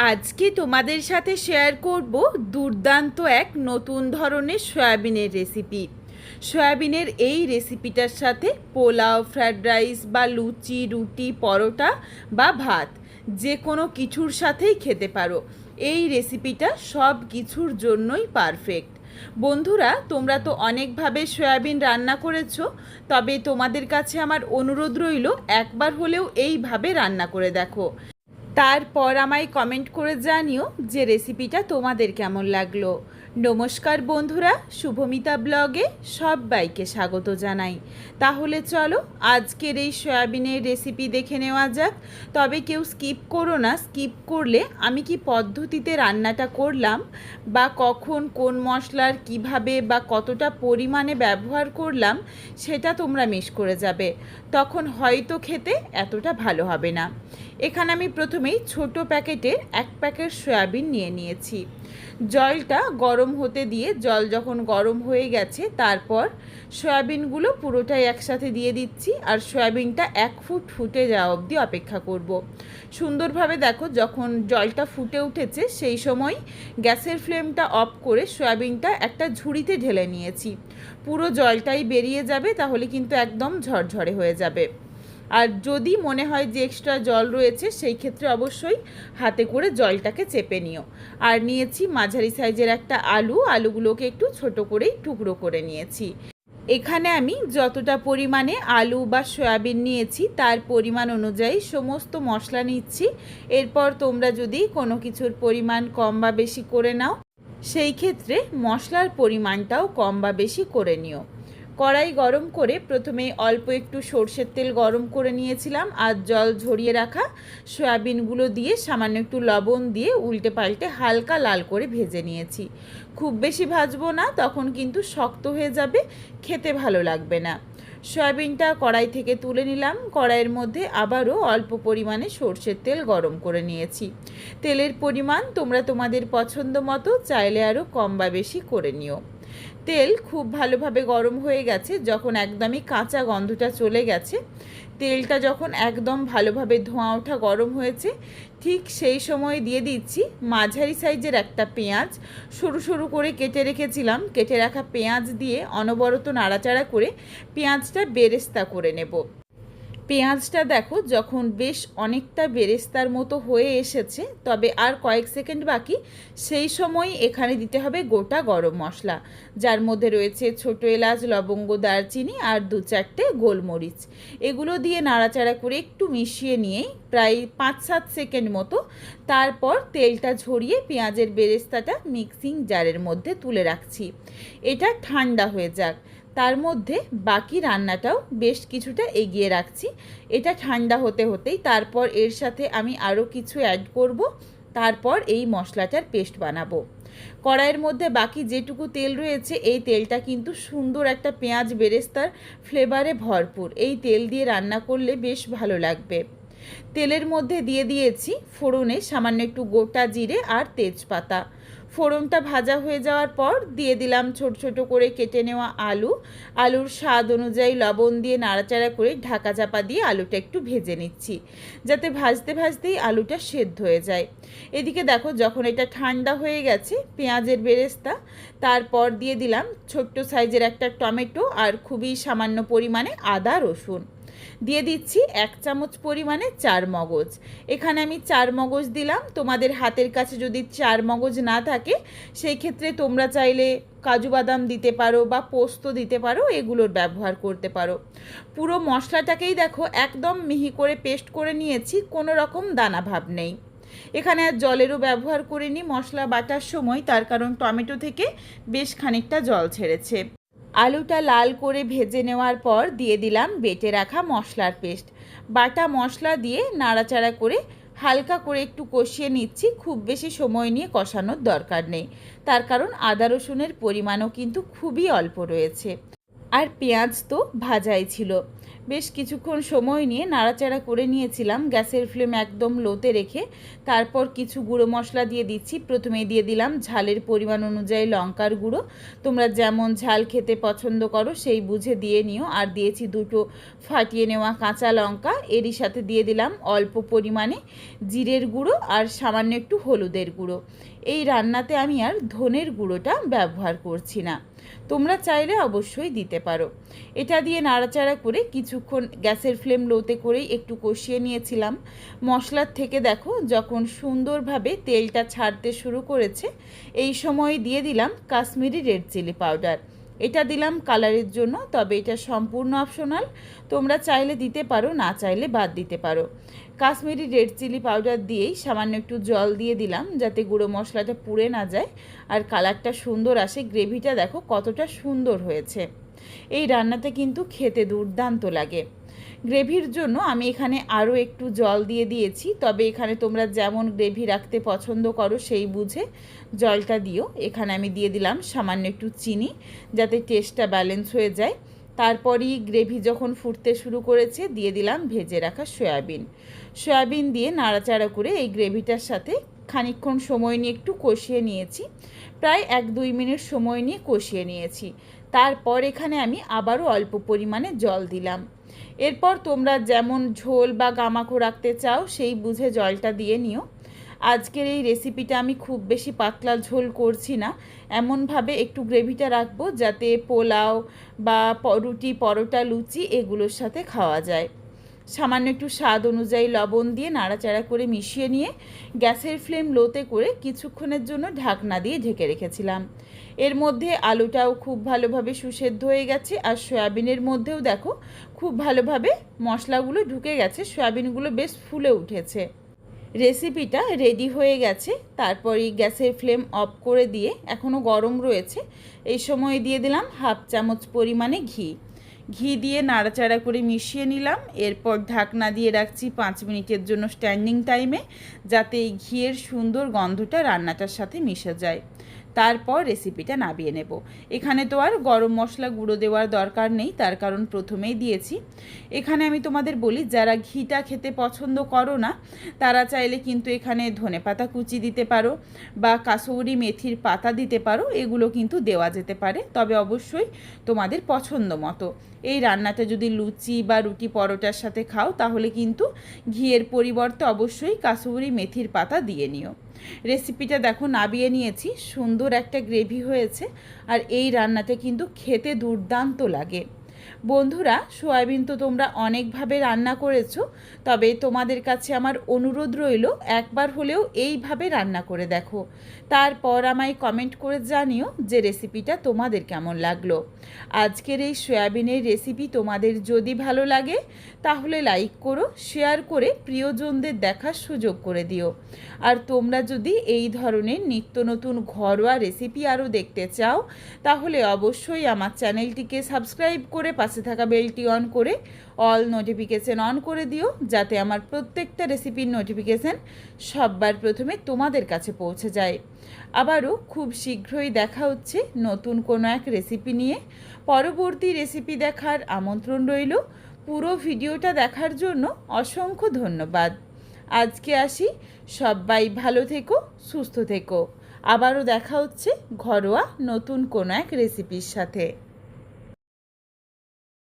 আজকে তোমাদের সাথে শেয়ার করব দুর্দান্ত এক নতুন ধরনের সয়াবিনের রেসিপি। সয়াবিনের এই রেসিপিটার সাথে পোলাও, ফ্রায়েড রাইস বা লুচি, রুটি, পরোটা বা ভাত যে কোনো কিছুর সাথেই খেতে পারো। এই রেসিপিটা সব কিছুর জন্যই পারফেক্ট। বন্ধুরা, তোমরা তো অনেকভাবে সয়াবিন রান্না করেছো, তবে তোমাদের কাছে আমার অনুরোধ রইল একবার হলেও এইভাবে রান্না করে দেখো। তারপর আমায় কমেন্ট করে জানিও যে রেসিপিটা তোমাদের কেমন লাগলো। নমস্কার বন্ধুরা, শুভমিতা ব্লগে সবাইকে স্বাগত জানাই। তাহলে চলো আজকের এই সয়াবিনের রেসিপি দেখে নেওয়া যাক। তবে কেউ স্কিপ করো না, স্কিপ করলে আমি কি পদ্ধতিতে রান্নাটা করলাম বা কখন কোন মশলার কিভাবে বা কতটা পরিমাণে ব্যবহার করলাম সেটা তোমরা মিস করে যাবে, তখন হয়তো খেতে এতটা ভালো হবে না। এখানে আমি প্রথমেই ছোট প্যাকেটের 1 প্যাকেট সয়াবিন নিয়ে নিয়েছি। জলটা গরম হতে দিয়ে জল যখন গরম হয়ে গেছে তারপর সয়াবিনগুলো পুরোটাই একসাথে দিয়ে দিচ্ছি আর সয়াবিনটা 1 ফুট ফুটে যাওয়া অবধি অপেক্ষা করব। সুন্দরভাবে দেখো যখন জলটা ফুটে উঠেছে সেই সময় গ্যাসের ফ্লেমটা অফ করে সয়াবিনটা একটা ঝুড়িতে ঢেলে নিয়েছি। পুরো জলটাই বেরিয়ে যাবে, তাহলে কিন্তু একদম ঝরঝরে হয়ে যাবে। আর যদি মনে হয় যে এক্সট্রা জল রয়েছে সেই ক্ষেত্রে অবশ্যই হাতে করে জলটাকে চেপে নিও। আর নিয়েছি মাঝারি সাইজের একটা আলুগুলোকে একটু ছোট করেই টুকরো করে নিয়েছি। এখানে আমি যতটা পরিমাণে আলু বা সয়াবিন নিয়েছি তার পরিমাণ অনুযায়ী সমস্ত মশলা নিচ্ছি। এরপর তোমরা যদি কোনো কিছুর পরিমাণ কম বা বেশি করে নাও সেই ক্ষেত্রে মশলার পরিমাণটাও কম বা বেশি করে নিও। কড়াই গরম করে প্রথমে অল্প একটু সর্ষের তেল গরম করে নিয়েছিলাম আর জল ঝরিয়ে রাখা সয়াবিনগুলো দিয়ে সামান্য একটু লবণ দিয়ে উল্টে পাল্টে হালকা লাল করে ভেজে নিয়েছি। খুব বেশি ভাজবো না, তখন কিন্তু শক্ত হয়ে যাবে, খেতে ভালো লাগবে না। সয়াবিনটা কড়াই থেকে তুলে নিলাম। কড়াইয়ের মধ্যে আবারও অল্প পরিমাণে সর্ষের তেল গরম করে নিয়েছি। তেলের পরিমাণ তোমরা তোমাদের পছন্দ মতো চাইলে আরও কম বা বেশি করে নিও। তেল খুব ভালোভাবে গরম হয়ে গেছে, যখন একদমই কাঁচা গন্ধটা চলে গেছে, তেলটা যখন একদম ভালোভাবে ধোঁয়া ওঠা গরম হয়েছে, ঠিক সেই সময় দিয়ে দিচ্ছি মাঝারি সাইজের একটা পেঁয়াজ। সরু সরু করে কেটে রেখেছিলাম। কেটে রাখা পেঁয়াজ দিয়ে অনবরত নাড়াচাড়া করে পেঁয়াজটা বেরেস্তা করে নেব। পেঁয়াজটা দেখো যখন বেশ অনেকটা বেরেস্তার মতো হয়ে এসেছে, তবে আর কয়েক সেকেন্ড বাকি, সেই সময় এখানে দিতে হবে গোটা গরম মশলা, যার মধ্যে রয়েছে ছোটো এলাচ, লবঙ্গ, দারচিনি আর 2-4টে গোলমরিচ। এগুলো দিয়ে নাড়াচাড়া করে একটু মিশিয়ে নিয়েই প্রায় 5-7 সেকেন্ড মতো তারপর তেলটা ঝরিয়ে পেঁয়াজের বেরেস্তাটা মিক্সিং জারের মধ্যে তুলে রাখছি। এটা ঠান্ডা হয়ে যাক, তার মধ্যে বাকি রান্নাটাও বেশ কিছুটা এগিয়ে রাখছি। এটা ঠান্ডা হতে হতেই তারপর এর সাথে আমি আরও কিছু অ্যাড করব, তারপর এই মশলাটার পেস্ট বানাবো। কড়াইয়ের মধ্যে বাকি যেটুকু তেল রয়েছে এই তেলটা কিন্তু সুন্দর একটা পেঁয়াজ বেরেস্তার ফ্লেভারে ভরপুর। এই তেল দিয়ে রান্না করলে বেশ ভালো লাগবে। তেলের মধ্যে দিয়ে দিয়েছি ফোড়নে সামান্য একটু গোটা জিরে আর তেজপাতা। ফোড়নটা ভাজা হয়ে যাওয়ার পর দিয়ে দিলাম ছোট ছোট করে কেটে নেওয়া আলুর স্বাদ অনুযায়ী লবণ দিয়ে নাড়াচাড়া করে ঢাকা চাপা দিয়ে আলুটা একটু ভেজে নিচ্ছি, যাতে ভাজতে ভাজতেই আলুটা সেদ্ধ হয়ে যায়। এদিকে দেখো যখন এটা ঠান্ডা হয়ে গেছে পেঁয়াজের বেরেস্তা, তারপর দিয়ে দিলাম ছোট্ট সাইজের একটা টমেটো আর খুবই সামান্য পরিমাণে আদা রসুন। দিয়ে দিচ্ছি 1 চামচ পরিমাণে চারমগজ। এখানে আমি চারমগজ দিলাম। তোমাদের হাতের কাছে যদি চারমগজ না থাকে সেই ক্ষেত্রে তোমরা চাইলে কাজু বাদাম দিতে পারো বা পোস্ত দিতে পারো, এগুলোর ব্যবহার করতে পারো। পুরো মশলাটাকেই দেখো একদম মিহি করে পেস্ট করে নিয়েছি, কোনো রকম দানা ভাব নেই। এখানে আর জলেরও ব্যবহার করিনি মশলা বাটার সময়, তার কারণ টমেটো থেকে বেশ খানিকটা জল ছেড়েছে। আলুটা লাল করে ভেজে নেওয়ার পর দিয়ে দিলাম বেটে রাখা মশলার পেস্ট। বাটা মশলা দিয়ে নাড়াচাড়া করে হালকা করে একটু কষিয়ে নিচ্ছি। খুব বেশি সময় নিয়ে কষানোর দরকার নেই, তার কারণ আদা রসুনের পরিমাণও কিন্তু খুবই অল্প রয়েছে। আর পেঁয়াজ তো ভাজাই ছিল। বেশ কিছুক্ষণ সময় নিয়ে নাড়াচাড়া করে নিয়েছিলাম গ্যাসের ফ্লেম একদম লোতে রেখে। তারপর কিছু গুঁড়ো মশলা দিয়ে দিচ্ছি। প্রথমেই দিয়ে দিলাম ঝালের পরিমাণ অনুযায়ী লঙ্কার গুঁড়ো, তোমরা যেমন ঝাল খেতে পছন্দ করো সেই বুঝে দিয়ে নিও। আর দিয়েছি দুটো ফাটিয়ে নেওয়া কাঁচা লঙ্কা, এরই সাথে দিয়ে দিলাম অল্প পরিমাণে জিরের গুঁড়ো আর সামান্য একটু হলুদের গুঁড়ো। এই রান্নাতে আমি আর ধনের গুঁড়োটা ব্যবহার করছি না, তোমরা চাইলে অবশ্যই দিতে পারো। এটা দিয়ে নাড়াচাড়া করে কিছুক্ষণ গ্যাসের ফ্লেম লোতে করেই একটু কষিয়ে নিয়েছিলাম। মশলার থেকে দেখো যখন সুন্দরভাবে তেলটা ছাড়তে শুরু করেছে, এই সময় দিয়ে দিলাম কাশ্মীরি রেড চিলি পাউডার। এটা দিলাম কালারের জন্য, তবে এটা সম্পূর্ণ অপশনাল, তোমরা চাইলে দিতে পারো, না চাইলে বাদ দিতে পারো। কাশ্মীরি রেড চিলি পাউডার দিয়েই সামান্য একটু জল দিয়ে দিলাম যাতে গুঁড়ো মশলাটা পুড়ে না যায় আর কালারটা সুন্দর আসে। গ্রেভিটা দেখো কতটা সুন্দর হয়েছে। এই রান্নাটা কিন্তু খেতে দুর্দান্ত লাগে। গ্রেভির জন্য আমি এখানে আরও একটু জল দিয়ে দিয়েছি, তবে এখানে তোমরা যেমন গ্রেভি রাখতে পছন্দ করো সেই বুঝে জলটা দিও। এখানে আমি দিয়ে দিলাম সামান্য একটু চিনি যাতে টেস্টটা ব্যালেন্স হয়ে যায়। তারপরই গ্রেভি যখন ফুটতে শুরু করেছে দিয়ে দিলাম ভেজে রাখা সয়াবিন দিয়ে নাড়াচাড়া করে এই গ্রেভিটার সাথে খানিকক্ষণ সময় নিয়ে একটু কষিয়ে নিয়েছি। প্রায় 1-2 মিনিট সময় নিয়ে কষিয়ে নিয়েছি। তারপর এখানে আমি আবারও অল্প পরিমাণে জল দিলাম। এরপর তোমরা যেমন ঝোল বা গামাখো রাখতে চাও সেই বুঝে জলটা দিয়ে নিও। আজকের এই রেসিপিটা আমি খুব বেশি পাতলা ঝোল করছি না, এমনভাবে একটু গ্রেভিটা রাখবো যাতে পোলাও বা রুটি, পরোটা, লুচি এগুলোর সাথে খাওয়া যায়। সামান্য একটু স্বাদ অনুযায়ী লবণ দিয়ে নাড়াচাড়া করে মিশিয়ে নিয়ে গ্যাসের ফ্লেম লোতে করে কিছুক্ষণের জন্য ঢাকনা দিয়ে ঢেকে রেখেছিলাম। এর মধ্যে আলুটাও খুব ভালোভাবে সুসেদ্ধ হয়ে গেছে আর সয়াবিনের মধ্যেও দেখো খুব ভালোভাবে মশলাগুলো ঢুকে গেছে, সয়াবিনগুলো বেশ ফুলে উঠেছে। রেসিপিটা রেডি হয়ে গেছে। তারপরই গ্যাসের ফ্লেম অফ করে দিয়ে, এখনও গরম রয়েছে, এই সময় দিয়ে দিলাম 1/2 চামচ পরিমাণে ঘি দিয়ে নাড়াচাড়া করে মিশিয়ে নিলাম। এরপর ঢাকনা দিয়ে রাখছি 5 মিনিটের জন্য স্ট্যান্ডিং টাইমে, যাতে এই ঘিয়ের সুন্দর গন্ধটা রান্নাটার সাথে মিশে যায়। তারপর রেসিপিটা নামিয়ে নেব। এখানে তো আর গরম মশলা গুঁড়ো দেওয়ার দরকার নেই, তার কারণ প্রথমেই দিয়েছি। এখানে আমি তোমাদের বলি, যারা ঘিটা খেতে পছন্দ করো না তারা চাইলে কিন্তু এখানে ধনেপাতা কুচি দিতে পারো বা কাসৌরি মেথির পাতা দিতে পারো, এগুলো কিন্তু দেওয়া যেতে পারে, তবে অবশ্যই তোমাদের পছন্দ মতো। এই রান্নাটা যদি লুচি বা রুটি, পরোটার সাথে খাও তাহলে কিন্তু ঘিয়ের পরিবর্তে অবশ্যই কাসৌরি মেথির পাতা দিয়ে নিও। রেসিপিটা দেখো নামিয়ে নিয়েছি, সুন্দর একটা গ্রেভি হয়েছে আর এই রান্নাটা কিন্তু খেতে দুর্দান্ত লাগে। বন্ধুরা, সয়াবিন তো তোমরা অনেকভাবে রান্না করেছো, তবে তোমাদের কাছে আমার অনুরোধ রইল একবার হলেও এইভাবে রান্না করে দেখো। তারপর আমায় কমেন্ট করে জানিও যে রেসিপিটা তোমাদের কেমন লাগলো। আজকের এই সয়াবিনের রেসিপি তোমাদের যদি ভালো লাগে তাহলে লাইক করো, শেয়ার করে প্রিয়জনদের দেখার সুযোগ করে দিও। আর তোমরা যদি এই ধরনের নিত্য নতুন ঘরোয়া রেসিপি আরও দেখতে চাও তাহলে অবশ্যই আমার চ্যানেলটিকে সাবস্ক্রাইব করে পাশে থাকা বেলটি অন করে অল নোটিফিকেশন অন করে দিও, যাতে আমার প্রত্যেকটা রেসিপির নোটিফিকেশান সবার প্রথমে তোমাদের কাছে পৌঁছে যায়। আবারও খুব শীঘ্রই দেখা হচ্ছে নতুন কোনো এক রেসিপি নিয়ে। পরবর্তী রেসিপি দেখার আমন্ত্রণ রইল। পুরো ভিডিওটা দেখার জন্য অসংখ্য ধন্যবাদ। আজকে আসি, সবাই ভালো থেকো, সুস্থ থেকো। আবারও দেখা হচ্ছে ঘরোয়া নতুন কোনো এক রেসিপির সাথে।